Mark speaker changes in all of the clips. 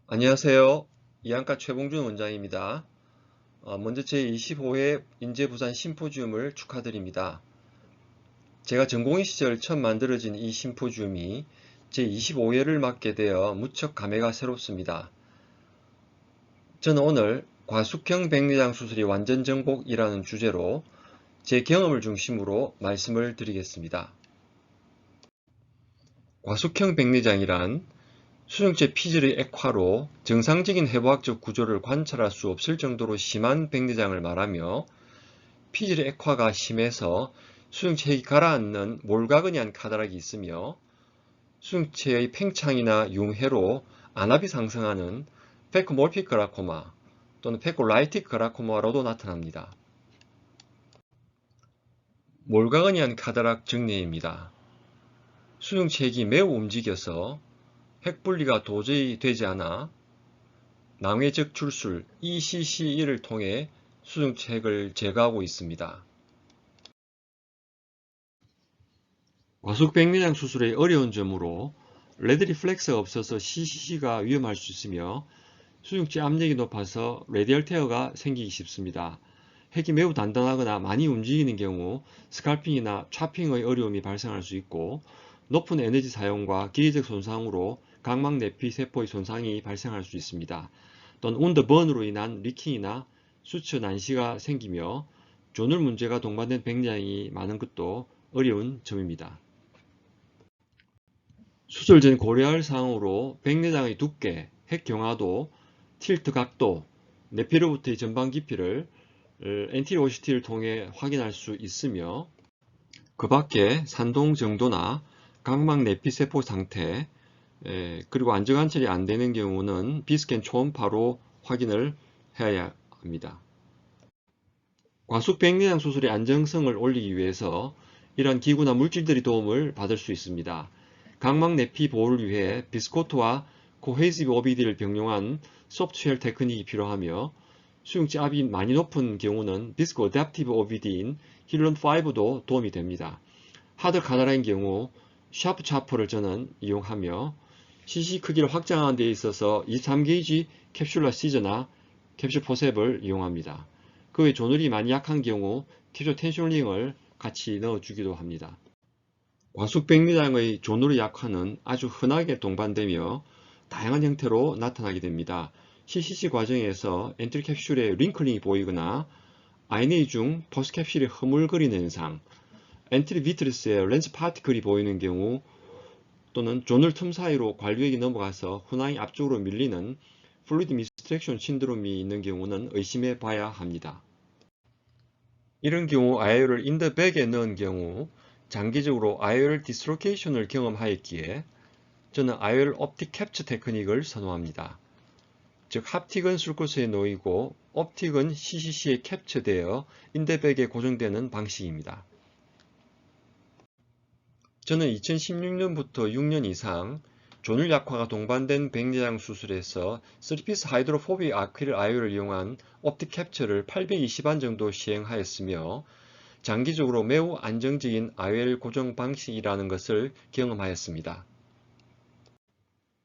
Speaker 1: 안녕하세요. 이안과 최봉준 원장입니다. 먼저 제25회 인재부산 심포지움을 축하드립니다. 제가 전공의 시절 처음 만들어진 이 심포지움이 제25회를 맡게 되어 무척 감회가 새롭습니다. 저는 오늘 과숙형 백내장 수술이 완전 정복이라는 주제로 제 경험을 중심으로 말씀을 드리겠습니다. 과숙형 백내장이란 수정체 피질의 액화로 정상적인 해부학적 구조를 관찰할 수 없을 정도로 심한 백내장을 말하며 피질의 액화가 심해서 수정체액이 가라앉는 몰가근이한 카다락이 있으며 수정체의 팽창이나 융해로 안압이 상승하는 페코몰픽 그라코마 또는 페코라이틱 그라코마로도 나타납니다. 몰가근이한 카다락 정례입니다. 수정체액이 매우 움직여서 핵분리가 도저히 되지 않아 낭외적 출술 ECCE를 통해 수정체액을 제거하고 있습니다. 과속백내장 수술의 어려운 점으로 레드 리플렉스가 없어서 CCC가 위험할 수 있으며 수정체 압력이 높아서 레디얼 테어가 생기기 쉽습니다. 핵이 매우 단단하거나 많이 움직이는 경우 스칼핑이나 차핑의 어려움이 발생할 수 있고 높은 에너지 사용과 기계적 손상으로 각막 내피 세포의 손상이 발생할 수 있습니다. 또는 운더번으로 인한 리킹이나 수처 난시가 생기며 조늘 문제가 동반된 백내장이 많은 것도 어려운 점입니다. 수술 전 고려할 사항으로 백내장의 두께, 핵 경화도, 틸트 각도, 내피로부터의 전방 깊이를 엔티리어 OCT를 통해 확인할 수 있으며 그 밖에 산동 정도나 각막 내피 세포 상태, 그리고 안정관찰이 안 되는 경우는 비스캔 초음파로 확인을 해야 합니다. 과속 백내장 수술의 안정성을 올리기 위해서 이러한 기구나 물질들이 도움을 받을 수 있습니다. 각막 내피 보호를 위해 비스코트와 코헤이지브 OBD를 병용한 소프트쉘 테크닉이 필요하며 수용체 압이 많이 높은 경우는 비스코 어댑티브 OBD인 힐론5도 도움이 됩니다. 하드 카나라인 경우 샤프 차퍼를 저는 이용하며 CC 크기를 확장하는 데 있어서 23게이지 캡슐러 시저나 캡슐 포셉을 이용합니다. 그 외 조늘이 많이 약한 경우 캡슐 텐쇼링을 같이 넣어주기도 합니다. 과숙백내장의 조늘의 약화는 아주 흔하게 동반되며 다양한 형태로 나타나게 됩니다. CCC 과정에서 엔트리 캡슐에 링클링이 보이거나 INA 중 포스 캡슐이 흐물거리는 현상, 엔트리 비트리스에 렌즈 파티클이 보이는 경우 또는 조늘 틈 사이로 관류액이 넘어가서 훈항이 앞쪽으로 밀리는 플루이드 미스트랙션 신드롬이 있는 경우는 의심해 봐야 합니다. 이런 경우 IOL을 인더백에 넣은 경우 장기적으로 IOL 디스로케이션을 경험하였기에 저는 IOL 옵틱 캡처 테크닉을 선호합니다. 즉 합틱은 술코스에 놓이고 옵틱은 CCC에 캡처되어 인더백에 고정되는 방식입니다. 저는 2016년부터 6년 이상 조늘 약화가 동반된 백내장 수술에서 3피스 하이드로포빅 아크릴 IOL을 이용한 옵틱 캡처를 820안 정도 시행하였으며 장기적으로 매우 안정적인 IOL 고정 방식이라는 것을 경험하였습니다.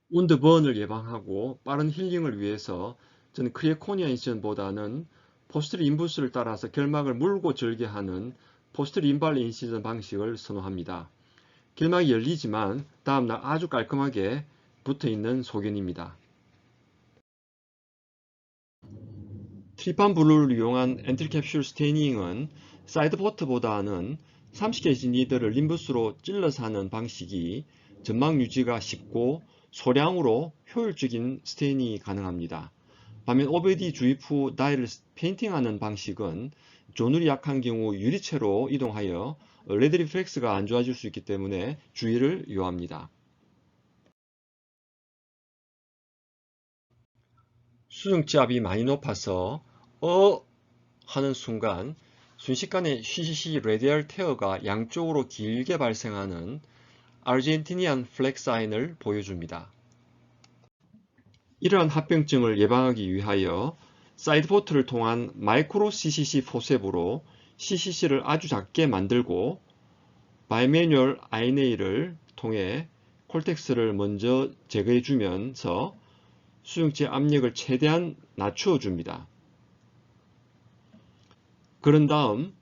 Speaker 1: 운드번을 예방하고 빠른 힐링을 위해서 저는 크리에코니아 인시전보다는 포스트 인부스를 따라서 결막을 물고 절개하는 포스트 인발 인시전 방식을 선호합니다. 결막이 열리지만 다음날 아주 깔끔하게 붙어있는 소견입니다. 트리판 블루를 이용한 엔트리캡슐 스테이닝은 사이드포트보다는 30개지 니들을 림부스로 찔러서 하는 방식이 점막 유지가 쉽고 소량으로 효율적인 스테이닝이 가능합니다. 반면 OBD 주입 후 다이를 페인팅하는 방식은 조늘이 약한 경우 유리체로 이동하여 레드 리플렉스가 안 좋아질 수 있기 때문에 주의를 요합니다. 수정압이 많이 높아서 하는 순간 순식간에 CCC 레디얼 테어가 양쪽으로 길게 발생하는 아르헨티니안 플렉 사인을 보여줍니다. 이러한 합병증을 예방하기 위하여 사이드포트를 통한 마이크로 CCC 포셉으로 CCC를 아주 작게 만들고 바이매뉴얼 INA를 통해 콜텍스를 먼저 제거해 주면서 수증체 압력을 최대한 낮추어 줍니다. 그런 다음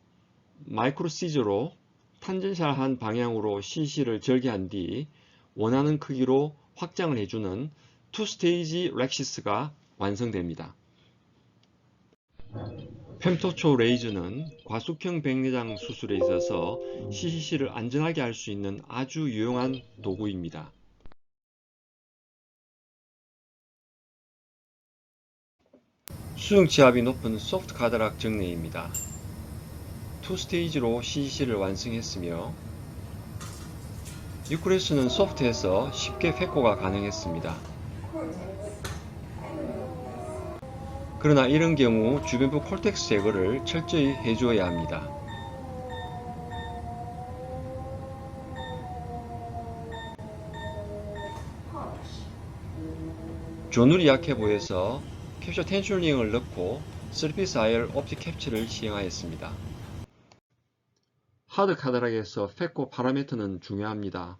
Speaker 1: 마이크로 시저로 탄젠셜한 방향으로 CC를 절개한 뒤 원하는 크기로 확장을 해주는 투스테이지 렉시스가 완성됩니다. fem토초 레이저는 과속형 백내장 수술에 있어서 CCC를 안전하게 할 수 있는 아주 유용한 도구입니다. 수증치압이 높은 소프트 카드락 정례입니다. 투스테이지로 CCC를 완성했으며 유크레스는 소프트해서 쉽게 페코가 가능했습니다. 그러나 이런 경우 주변부 콜텍스 제거를 철저히 해주어야 합니다. 조눌이 약해 보여서 캡처 텐슈닝을 넣고 서피스 IR 옵틱 캡처를 시행하였습니다. 하드 카드락에서 페코 파라미터는 중요합니다.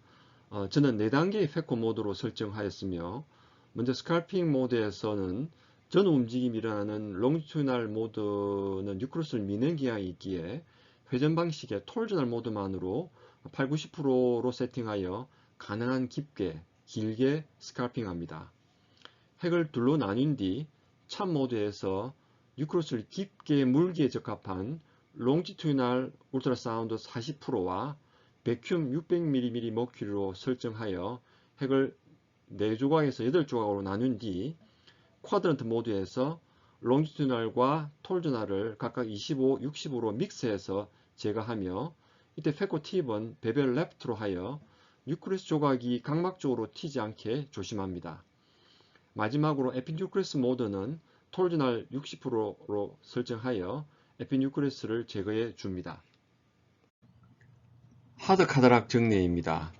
Speaker 1: 저는 4단계의 페코 모드로 설정하였으며 먼저 스칼핑 모드에서는 전 움직임이 일어나는 롱지튜디널 모드는 유크로스를 미는 경향이 있기에 회전 방식의 톨저널 모드만으로 80-90%로 세팅하여 가능한 깊게 길게 스칼핑합니다. 핵을 둘로 나뉜 뒤 참 모드에서 유크로스를 깊게 물기에 적합한 롱지튜디널 울트라사운드 40%와 백큐um 600mm 머큐리로 설정하여 핵을 4조각에서 8조각으로 나눈 뒤 쿼드런트 모드에서 롱지튜디널과 톨저널을 각각 25, 60으로 믹스해서 제거하며 이때 페코 팁은 베벨 레프트로 하여 뉴클리스 조각이 각막쪽으로 튀지 않게 조심합니다. 마지막으로 에피뉴클리스 모드는 톨저널 60%로 설정하여 에피뉴클리스를 제거해 줍니다. 하드 카드락 정례입니다.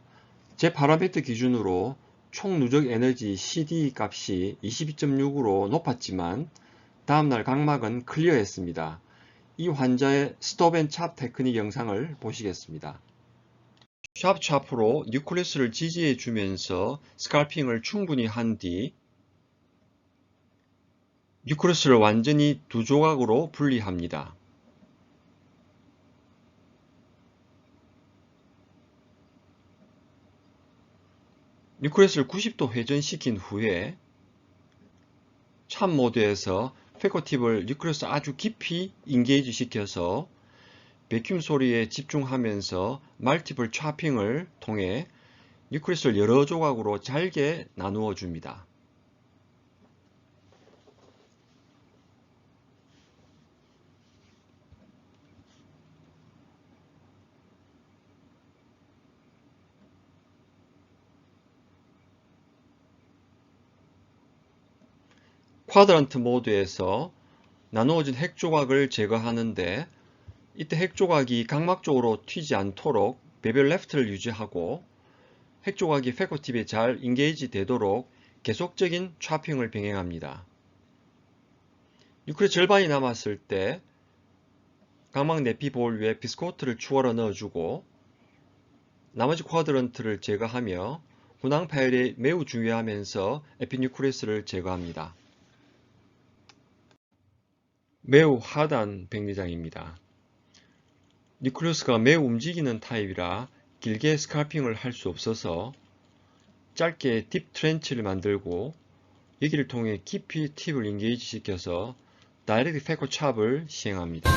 Speaker 1: 제 파라미터 기준으로 총 누적 에너지 CD 값이 22.6으로 높았지만 다음날 각막은 클리어했습니다. 이 환자의 스톱 앤 찹 테크닉 영상을 보시겠습니다. 샵 뉴클리스를 지지해 주면서 스칼핑을 충분히 한 뒤 뉴클리스를 완전히 2조각으로 분리합니다. 뉴클리스를 90도 회전시킨 후에 참 모드에서 페코 팁을 뉴클리스 아주 깊이 인게이지 시켜서 베큐um 소리에 집중하면서 멀티플 차핑을 통해 뉴클리스를 여러 조각으로 잘게 나누어 줍니다. 쿼드런트 모드에서 나누어진 핵 조각을 제거하는데 이때 핵 조각이 각막 쪽으로 튀지 않도록 베벨 레프트를 유지하고 핵 조각이 페코 팁에 잘 인게이지 되도록 계속적인 차핑을 병행합니다. 뉴클리스 절반이 남았을 때 각막 내피 볼 위에 비스코트를 추월어 넣어주고 나머지 쿼드런트를 제거하며 분황 파열이 매우 중요하면서 에피뉴클리스를 제거합니다. 매우 하드한 백내장입니다. 뉴클리스가 매우 움직이는 타입이라 길게 스칼핑을 할 수 없어서 짧게 딥 트렌치를 만들고 여기를 통해 깊이 팁을 인게이지 시켜서 다이렉트 페코 찹을 시행합니다.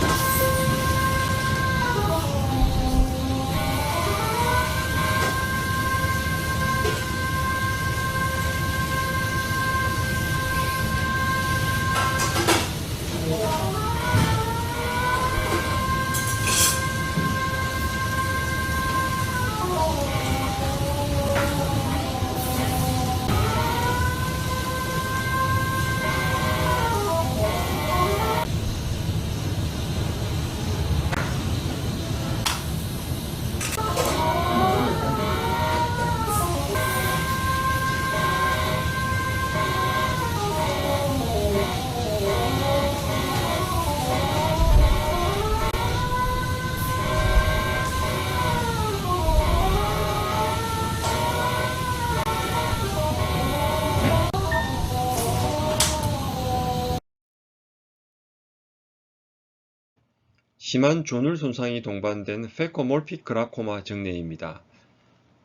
Speaker 1: 심한 존울 손상이 동반된 페코몰픽 그라코마 정례입니다.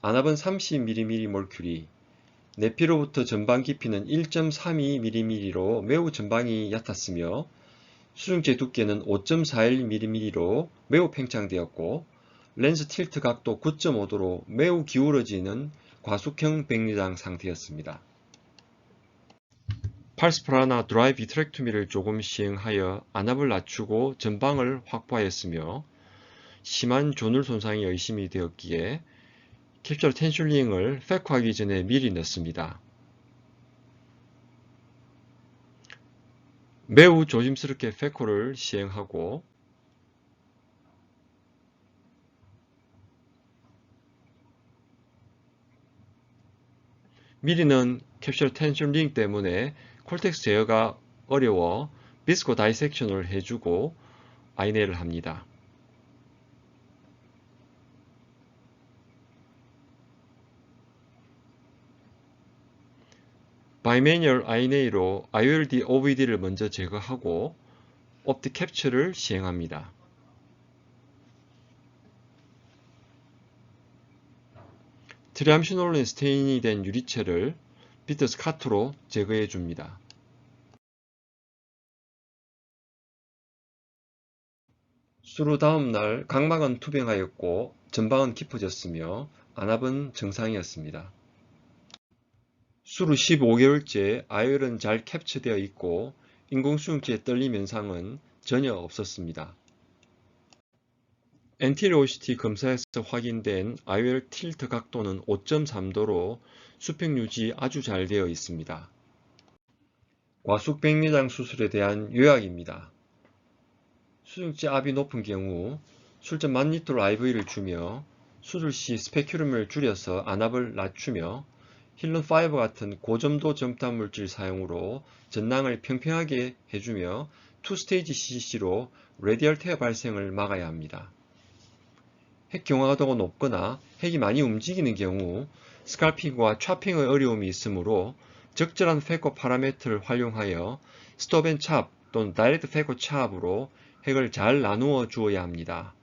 Speaker 1: 안압은 30mmmercury, 내피로부터 전방 깊이는 1.32mm로 매우 전방이 얕았으며 수중체 두께는 5.41mm로 매우 팽창되었고 렌즈 틸트 각도 9.5도로 매우 기울어지는 과숙형 백내장 상태였습니다. 팔스프라나 드라이 비트렉토미를 조금 시행하여 안압을 낮추고 전방을 확보하였으며 심한 존울 손상이 의심이 되었기에 캡슐 텐슐링을 페코하기 전에 미리 넣습니다. 매우 조심스럽게 페코를 시행하고 미리는 캡슐 텐슐링 때문에 콜텍스 제어가 어려워 비스코 다이섹션을 해주고 아이네를 합니다. 바이매뉴얼 아이네이로 IOLD OVD를 먼저 제거하고 옵틱 캡처를 시행합니다. 트리암시놀렌 스테인이 된 유리체를 비터스 카트로 제거해 줍니다. 수루 다음날 각막은 투병하였고 전방은 깊어졌으며 안압은 정상이었습니다. 수루 15개월째 IOL은 잘 캡처되어 있고 인공수용체의 떨림 현상은 전혀 없었습니다. 엔티리어 OCT 검사에서 확인된 IOL 틸트 각도는 5.3도로 수평 유지 아주 잘 되어 있습니다. 과숙 백내장 수술에 대한 요약입니다. 수중체 압이 높은 경우 술전 1000리터로 IV를 주며 수술 시 스페큘럼을 줄여서 안압을 낮추며 힐름5 같은 고점도 점탑 물질 사용으로 전낭을 평평하게 해주며 2스테이지 CCC로 레디얼 테어 발생을 막아야 합니다. 핵 경화도가 높거나 핵이 많이 움직이는 경우 스칼핑과 찹핑의 어려움이 있으므로 적절한 페코 파라메트를 활용하여 스톱 앤 찹 또는 다이렉트 페코 찹으로 핵을 잘 나누어 주어야 합니다.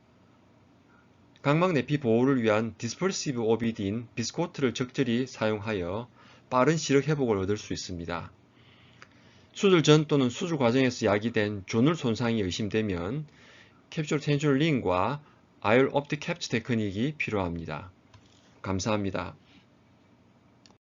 Speaker 1: 각막 내피 보호를 위한 디스퍼시브 OBD인 비스코트를 적절히 사용하여 빠른 시력 회복을 얻을 수 있습니다. 수술 전 또는 수술 과정에서 야기된 존울 손상이 의심되면 캡슐 텐슐링과 IOL 옵틱 캡처 테크닉이 필요합니다. 감사합니다.